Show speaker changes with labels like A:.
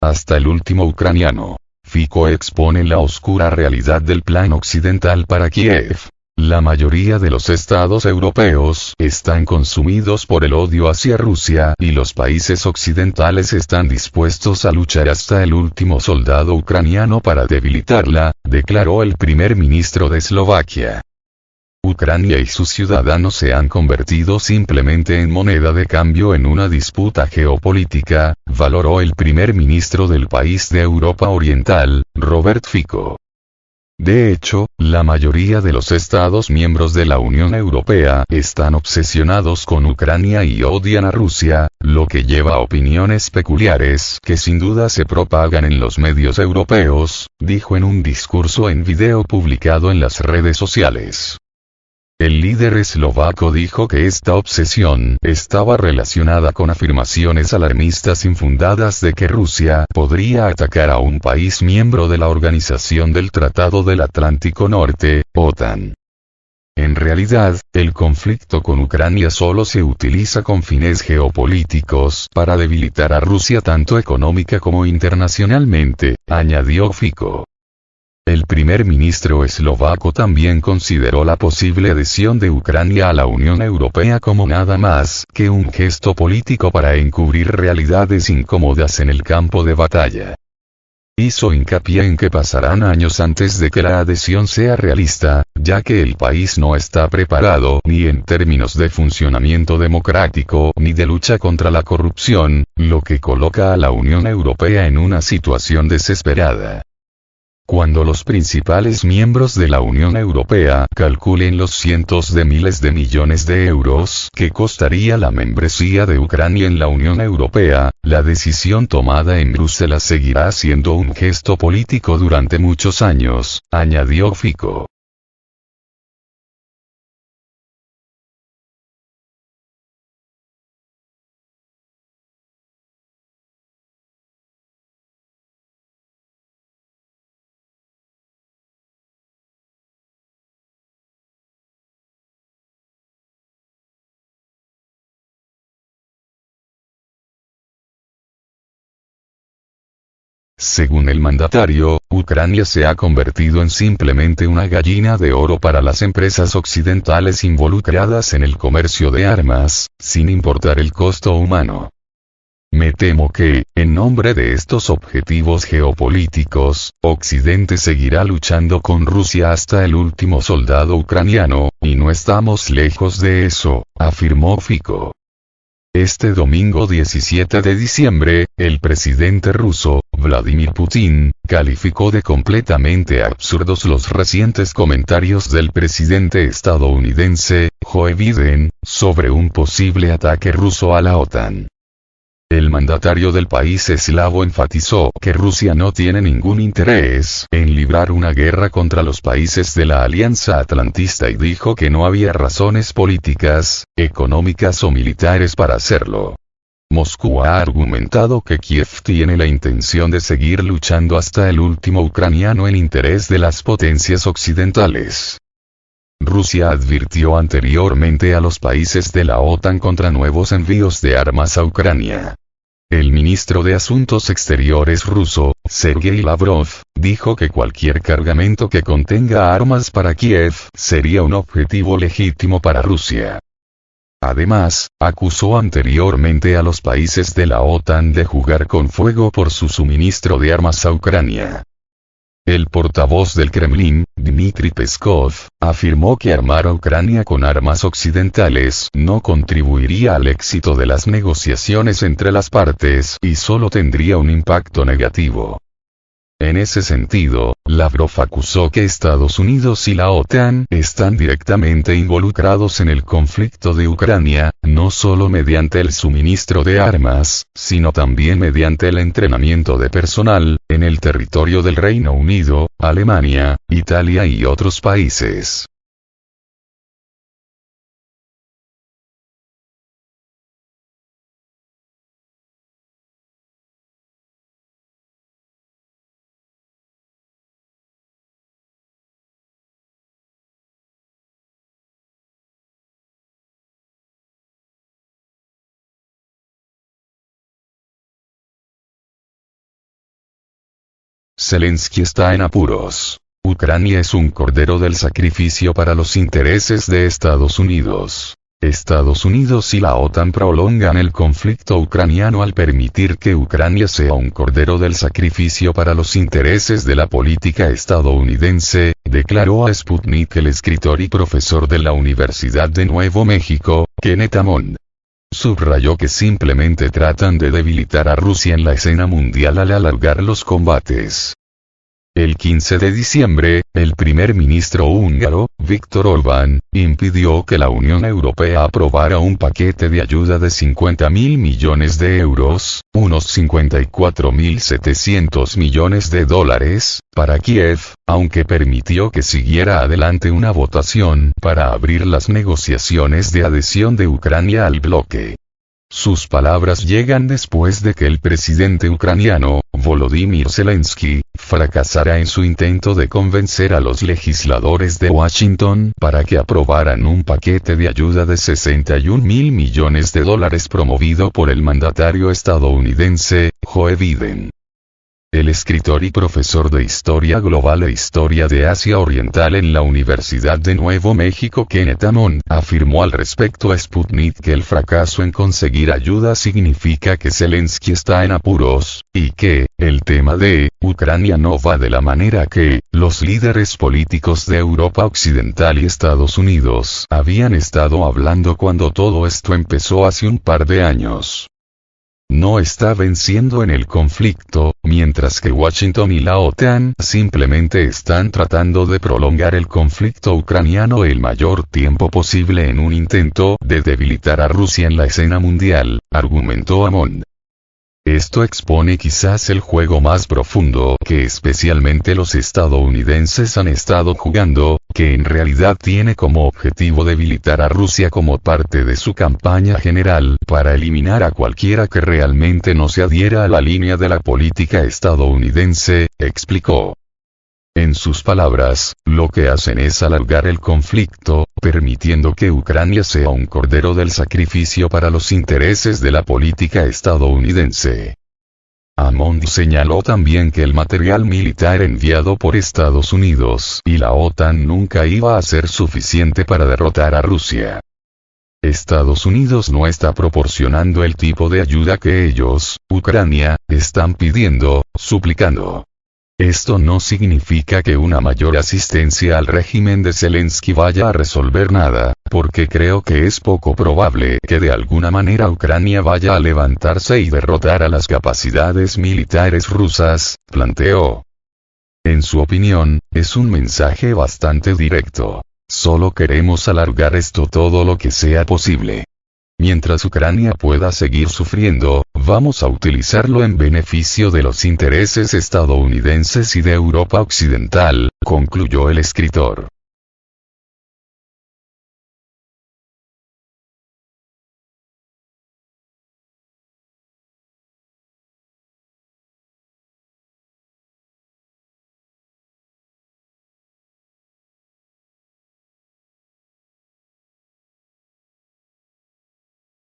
A: hasta el último ucraniano. Fico expone la oscura realidad del plan occidental para Kiev. La mayoría de los estados europeos están consumidos por el odio hacia Rusia y los países occidentales están dispuestos a luchar hasta el último soldado ucraniano para debilitarla, declaró el primer ministro de Eslovaquia. Ucrania y sus ciudadanos se han convertido simplemente en moneda de cambio en una disputa geopolítica, valoró el primer ministro del país de Europa Oriental, Robert Fico. De hecho, la mayoría de los Estados miembros de la Unión Europea están obsesionados con Ucrania y odian a Rusia, lo que lleva a opiniones peculiares que sin duda se propagan en los medios europeos, dijo en un discurso en video publicado en las redes sociales. El líder eslovaco dijo que esta obsesión estaba relacionada con afirmaciones alarmistas infundadas de que Rusia podría atacar a un país miembro de la Organización del Tratado del Atlántico Norte, OTAN. En realidad, el conflicto con Ucrania solo se utiliza con fines geopolíticos para debilitar a Rusia tanto económica como internacionalmente, añadió Fico. El primer ministro eslovaco también consideró la posible adhesión de Ucrania a la Unión Europea como nada más que un gesto político para encubrir realidades incómodas en el campo de batalla. Hizo hincapié en que pasarán años antes de que la adhesión sea realista, ya que el país no está preparado ni en términos de funcionamiento democrático ni de lucha contra la corrupción, lo que coloca a la Unión Europea en una situación desesperada. Cuando los principales miembros de la Unión Europea calculen los cientos de miles de millones de euros que costaría la membresía de Ucrania en la Unión Europea, la decisión tomada en Bruselas seguirá siendo un gesto político durante muchos años, añadió Fico. Según el mandatario, Ucrania se ha convertido en simplemente una gallina de oro para las empresas occidentales involucradas en el comercio de armas, sin importar el costo humano. Me temo que, en nombre de estos objetivos geopolíticos, Occidente seguirá luchando con Rusia hasta el último soldado ucraniano, y no estamos lejos de eso, afirmó Fico. Este domingo 17 de diciembre, el presidente ruso, Vladimir Putin, calificó de completamente absurdos los recientes comentarios del presidente estadounidense, Joe Biden, sobre un posible ataque ruso a la OTAN. El mandatario del país eslavo enfatizó que Rusia no tiene ningún interés en librar una guerra contra los países de la Alianza Atlantista y dijo que no había razones políticas, económicas o militares para hacerlo. Moscú ha argumentado que Kiev tiene la intención de seguir luchando hasta el último ucraniano en interés de las potencias occidentales. Rusia advirtió anteriormente a los países de la OTAN contra nuevos envíos de armas a Ucrania. El ministro de Asuntos Exteriores ruso, Sergei Lavrov, dijo que cualquier cargamento que contenga armas para Kiev sería un objetivo legítimo para Rusia. Además, acusó anteriormente a los países de la OTAN de jugar con fuego por su suministro de armas a Ucrania. El portavoz del Kremlin, Dmitry Peskov, afirmó que armar a Ucrania con armas occidentales no contribuiría al éxito de las negociaciones entre las partes y solo tendría un impacto negativo. En ese sentido, Lavrov acusó que Estados Unidos y la OTAN están directamente involucrados en el conflicto de Ucrania, no solo mediante el suministro de armas, sino también mediante el entrenamiento de personal, en el territorio del Reino Unido, Alemania, Italia y otros países. Zelensky está en apuros. Ucrania es un cordero del sacrificio para los intereses de Estados Unidos. Estados Unidos y la OTAN prolongan el conflicto ucraniano al permitir que Ucrania sea un cordero del sacrificio para los intereses de la política estadounidense, declaró a Sputnik el escritor y profesor de la Universidad de Nuevo México, Kenneth Hammond. Subrayó que simplemente tratan de debilitar a Rusia en la escena mundial al alargar los combates. El 15 de diciembre, el primer ministro húngaro, Viktor Orbán, impidió que la Unión Europea aprobara un paquete de ayuda de 50.000 millones de euros, unos 54.700 millones de dólares, para Kiev, aunque permitió que siguiera adelante una votación para abrir las negociaciones de adhesión de Ucrania al bloque. Sus palabras llegan después de que el presidente ucraniano, Volodymyr Zelensky, fracasara en su intento de convencer a los legisladores de Washington para que aprobaran un paquete de ayuda de 61.000 millones de dólares promovido por el mandatario estadounidense, Joe Biden. El escritor y profesor de Historia Global e Historia de Asia Oriental en la Universidad de Nuevo México Kenneth Hammond afirmó al respecto a Sputnik que el fracaso en conseguir ayuda significa que Zelensky está en apuros, y que, el tema de Ucrania no va de la manera que los líderes políticos de Europa Occidental y Estados Unidos habían estado hablando cuando todo esto empezó hace un par de años. No está venciendo en el conflicto, mientras que Washington y la OTAN simplemente están tratando de prolongar el conflicto ucraniano el mayor tiempo posible en un intento de debilitar a Rusia en la escena mundial, argumentó Hammond. Esto expone quizás el juego más profundo que especialmente los estadounidenses han estado jugando, que en realidad tiene como objetivo debilitar a Rusia como parte de su campaña general para eliminar a cualquiera que realmente no se adhiera a la línea de la política estadounidense, explicó. En sus palabras, lo que hacen es alargar el conflicto, permitiendo que Ucrania sea un cordero del sacrificio para los intereses de la política estadounidense. Hammond señaló también que el material militar enviado por Estados Unidos y la OTAN nunca iba a ser suficiente para derrotar a Rusia. Estados Unidos no está proporcionando el tipo de ayuda que ellos, Ucrania, están pidiendo, suplicando. Esto no significa que una mayor asistencia al régimen de Zelensky vaya a resolver nada, porque creo que es poco probable que de alguna manera Ucrania vaya a levantarse y derrotar a las capacidades militares rusas, planteó. En su opinión, es un mensaje bastante directo. Solo queremos alargar esto todo lo que sea posible. Mientras Ucrania pueda seguir sufriendo, vamos a utilizarlo en beneficio de los intereses estadounidenses y de Europa Occidental, concluyó el escritor.